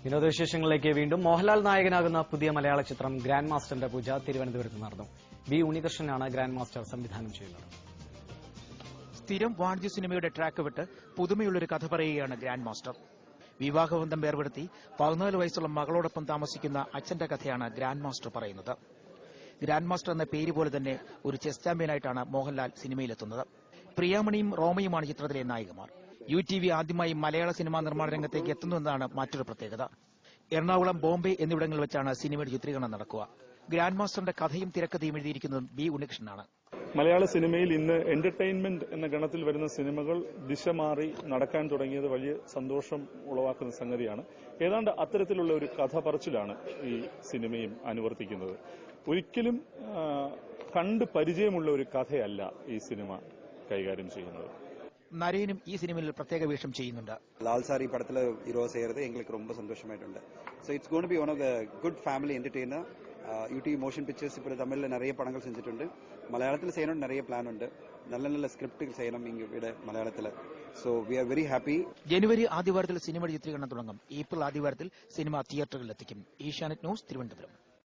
വിനോദവിശേഷങ്ങളിലേക്ക് വീണ്ടും മോഹൻലാൽ നായകനാകുന്ന പുതിയ മലയാള ചിത്രം ഗ്രാൻഡ് മാസ്റ്ററിന്റെ പൂജ തിരുവനന്തപുരത്ത് നടന്നു. ബി ഉണ്ണികൃഷ്ണനാണ് ഗ്രാൻഡ് മാസ്റ്റർ സംവിധാനം ചെയ്യുന്നത്. സ്ഥിരം വാണിജ്യ സിനിമയുടെ ട്രാക്ക് വിട്ട് പുതുമയുള്ളൊരു കഥ പറയുകയാണ് ഗ്രാൻഡ് മാസ്റ്റർ. വിവാഹബന്ധം വേർപെടുത്തി 14 വയസ്സുള്ള മകളോടൊപ്പം താമസിക്കുന്ന അച്ഛന്റെ കഥയാണ് ഗ്രാൻഡ് മാസ്റ്റർ പറയുന്നത്. ഗ്രാൻഡ് മാസ്റ്റർ എന്ന പേര് പോലെ തന്നെ ഒരു ചെസ് ചാമ്പ്യനായിട്ടാണ് മോഹൻലാൽ സിനിമയിലെത്തുന്നത്. പ്രിയാമണിയും റോമയുമാണ് ചിത്രത്തിലെ നായികമാർ. UTV ആദ്യമായി മലയാള സിനിമാ നിർമ്മാണ രംഗത്തേക്ക് എത്തുന്നതെന്നാണ് മറ്റൊരു പ്രത്യേകത. എറണാകുളം, ബോംബെ എന്നിവിടങ്ങളിൽ വെച്ചാണ് സിനിമയുടെ ചിത്രീകരണം നടക്കുക. ഗ്രാൻഡ് മാസ്റ്ററിന്റെ കഥയും തിരക്കഥയും എഴുതിയിരിക്കുന്നതും ബി ഉണ്ണികൃഷ്ണനാണ്. മലയാള സിനിമയിൽ ഇന്ന് എന്റർടൈൻമെന്റ് എന്ന ഗണത്തിൽ വരുന്ന സിനിമകൾ ദിശ മാറി നടക്കാൻ തുടങ്ങിയത് വലിയ സന്തോഷം ഉളവാക്കുന്ന സംഗതിയാണ്. ഏതാണ്ട് അത്തരത്തിലുള്ള ഒരു കഥ പറച്ചിലാണ് ഈ സിനിമയും അനുവർത്തിക്കുന്നത്. ഒരിക്കലും കണ്ട് പരിചയമുള്ള ഒരു കഥയല്ല ഈ സിനിമ കൈകാര്യം ചെയ്യുന്നത്. നരേനും ഈ സിനിമയിൽ പ്രത്യേക വേഷം ചെയ്യുന്നുണ്ട്. ലാൽ സാർ ഈ പടത്തിൽ ഹീറോ ചെയ്യുന്നത് എங்களுக்கு ரொம்ப സന്തോഷമായിട്ടുണ്ട്. So it's going to be one of the good family entertainer. UTV motion pictures ഇപ്പോൾ തമിഴിൽ നിറയെ പടങ്ങൾ செஞ்சிട്ടുണ്ട്. മലയാളത്തിൽ ചെയ്യണം നിറയെ പ്ലാൻ ഉണ്ട്. നല്ല നല്ല സ്ക്രിപ്റ്റുകൾ ചെയ്യണം ഇവിടെ മലയാളത്തിൽ. So we are very happy. ജനുവരി ആദ്യവാരത്തിൽ സിനിമയുടെ ചിത്രീകരണം തുടങ്ങും. ഏപ്രിൽ ആദ്യവാരത്തിൽ സിനിമ തിയേറ്ററുകളിലെത്തിക്കും. ഏഷ്യാനെറ്റ് ന്യൂസ്, തിരുവനന്തപുരം.